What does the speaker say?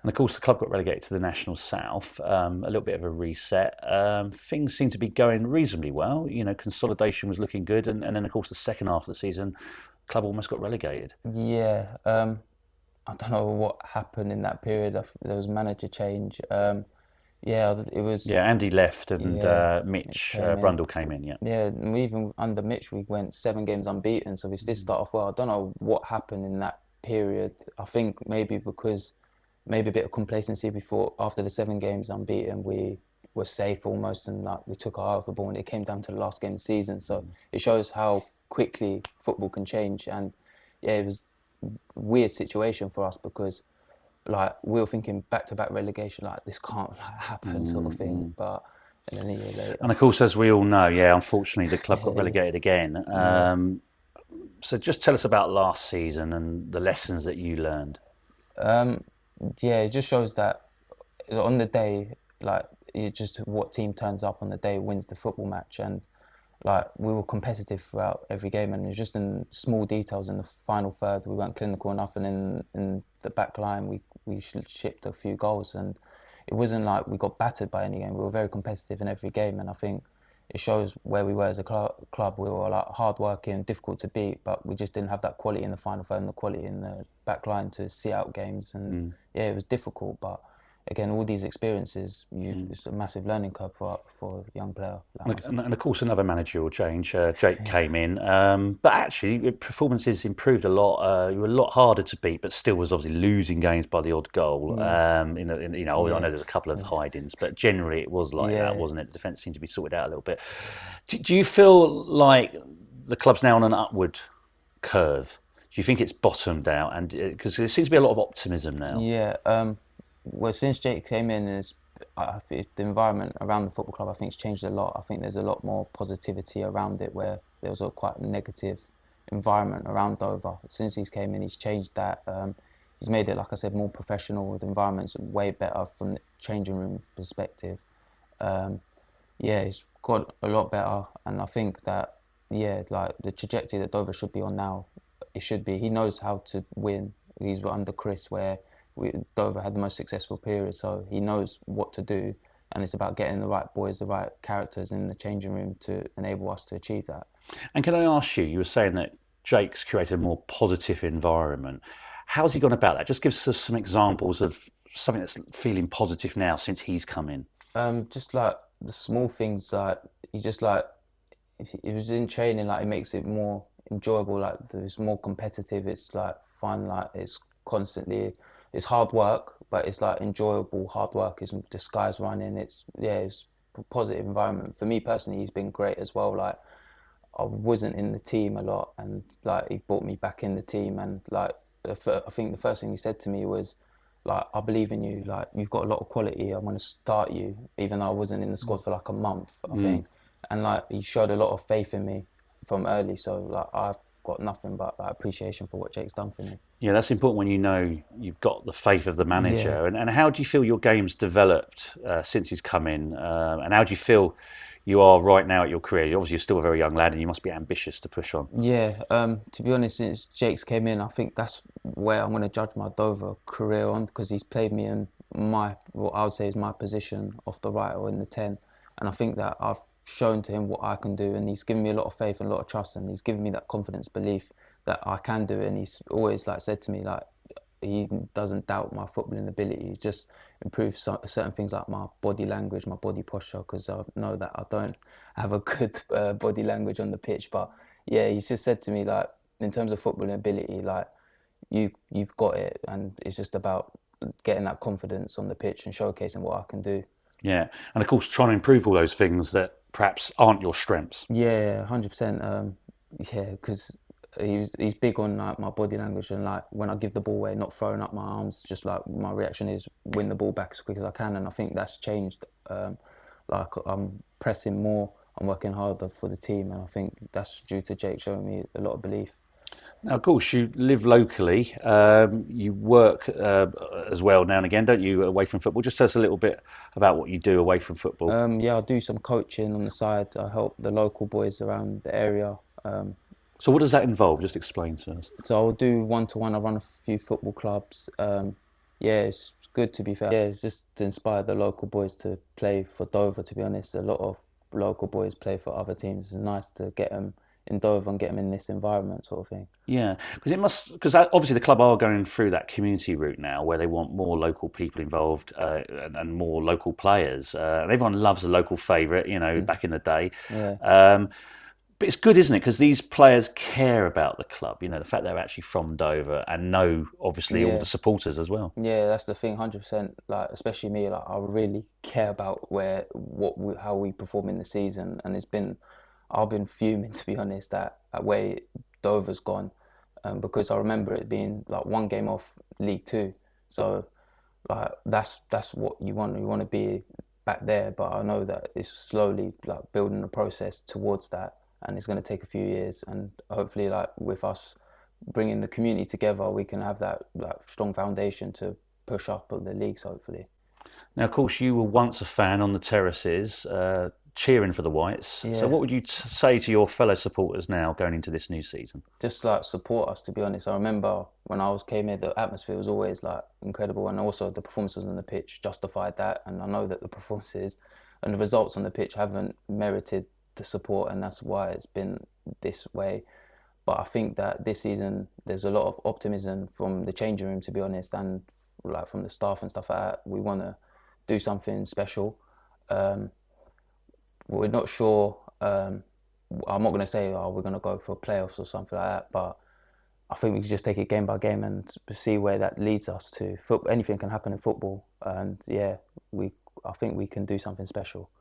And of course, the club got relegated to the National South. A little bit of a reset. Things seem to be going reasonably well. Consolidation was looking good, and then of course the second half of the season, the club almost got relegated. Yeah, I don't know what happened in that period. There was manager change. Yeah, it was. Yeah, Andy left, and Yeah, Mitch Mitch came in. Brundle came in. Yeah. Yeah, and even under Mitch, we went 7 games unbeaten. So we did start off well. I don't know what happened in that period. I think maybe because maybe a bit of complacency before after the 7 games unbeaten, we were safe almost, and like we took our eye off the ball, and it came down to the last game of the season. So it shows how quickly football can change. And yeah, it was a weird situation for us because like we were thinking back to back relegation, like this can't happen sort of thing. But and then a year later, And of course, as we all know, yeah, unfortunately, the club got yeah, relegated again. yeah. So just tell us about last season and the lessons that you learned. Um, yeah, it just shows that on the day, like it just what team turns up on the day wins the football match, and like we were competitive throughout every game, and it was just in small details in the final third we weren't clinical enough, and in the back line we shipped a few goals, and it wasn't like we got battered by any game. We were very competitive in every game, and I think it shows where we were as a club. We were like hard working, difficult to beat, but we just didn't have that quality in the final third and the quality in the back line to see out games. And yeah, it was difficult, but again, all these experiences, it's a massive learning curve for a young player like myself. And of course, another managerial change. Jake came in, but actually, performances improved a lot. You were a lot harder to beat, but still was obviously losing games by the odd goal. I know there's a couple of hide-ins, but generally it was like that, Yeah. wasn't it? The defence seemed to be sorted out a little bit. Do you feel like the club's now on an upward curve? Do you think it's bottomed out? And because there seems to be a lot of optimism now. Yeah. Well, since Jake came in, I think the environment around the football club, I think, it's changed a lot. I think there's a lot more positivity around it, where there was a quite negative environment around Dover. Since he's came in, he's changed that. He's made it, like I said, more professional. The environment's way better from the changing room perspective. Um, yeah, he's got a lot better, and I think that yeah, like the trajectory that Dover should be on now, it should be. He knows how to win. He's under Chris, where Dover had the most successful period, so he knows what to do, and it's about getting the right boys, the right characters in the changing room to enable us to achieve that. And can I ask you, you were saying that Jake's created a more positive environment. How's he gone about that? Just give us some examples of something that's feeling positive now since he's come in. Just like the small things, like he just like if it was in training, like it makes it more enjoyable. Like it's more competitive. It's like fun. Like it's constantly, it's hard work, but it's like enjoyable hard work. It's the sky's running. It's yeah, it's a positive environment for me personally. He's been great as well. Like I wasn't in the team a lot, and like he brought me back in the team, and like I think the first thing he said to me was like, I believe in you, like you've got a lot of quality, I'm going to start you, even though I wasn't in the squad for like a month, I think. And like he showed a lot of faith in me from early, so like I've got nothing but like appreciation for what Jake's done for me. Yeah, that's important when you know you've got the faith of the Yeah. manager. And how do you feel your game's developed since he's come in? And how do you feel you are right now at your career? Obviously, you're still a very young lad and you must be ambitious to push on. Yeah, to be honest, since Jake's came in, I think that's where I'm going to judge my Dover career on, because he's played me in what I would say is my position off the right or in the 10. And I think that I've shown to him what I can do, and he's given me a lot of faith and a lot of trust, and he's given me that confidence, belief that I can do it. And he's always like said to me, like, he doesn't doubt my footballing ability. He just improves certain things like my body language, my body posture, because I know that I don't have a good body language on the pitch. But yeah, he's just said to me, like, in terms of footballing ability, like you've got it, and it's just about getting that confidence on the pitch and showcasing what I can do. Yeah. And of course, trying to improve all those things that perhaps aren't your strengths. Yeah, 100%. Yeah, because he's big on like my body language, and like when I give the ball away, not throwing up my arms. Just like my reaction is win the ball back as quick as I can, and I think that's changed. Like I'm pressing more, I'm working harder for the team, and I think that's due to Jake showing me a lot of belief. Now, of course, you live locally. You work as well now and again, don't you, away from football? Just tell us a little bit about what you do away from football. Yeah, I do some coaching on the side. I help the local boys around the area. So what does that involve? Just explain to us. So I'll do one-to-one. I run a few football clubs. Yeah, it's good to be fair. Yeah, it's just to inspire the local boys to play for Dover, to be honest. A lot of local boys play for other teams. It's nice to get them in Dover and get them in this environment sort of thing. Yeah, because obviously the club are going through that community route now, where they want more local people involved and more local players. And everyone loves a local favourite, back in the day. Yeah. But it's good, isn't it? Because these players care about the club. The fact they're actually from Dover and know, obviously, all Yeah. the supporters as well. Yeah, that's the thing, 100%. Like, especially me, like I really care about how we perform in the season, and I've been fuming, to be honest, at where Dover's gone, because I remember it being like one game off League Two, so like that's what you want. You want to be back there, but I know that it's slowly like building a process towards that, and it's going to take a few years, and hopefully, like with us bringing the community together, we can have that like strong foundation to push up the leagues, hopefully. Now, of course, you were once a fan on the terraces, cheering for the Whites. So, Yeah, what would you say to your fellow supporters now going into this new season? just like support us, to be honest. I remember when came here, the atmosphere was always like incredible, and also the performances on the pitch justified that. And I know that the performances and the results on the pitch haven't merited the support, and that's why it's been this way. But I think that this season there's a lot of optimism from the changing room, to be honest, and like from the staff and stuff like that. We want to do something special. We're not sure. I'm not going to say, oh, we're going to go for playoffs or something like that, but I think we can just take it game by game and see where that leads us to. Anything can happen in football, and yeah, I think we can do something special.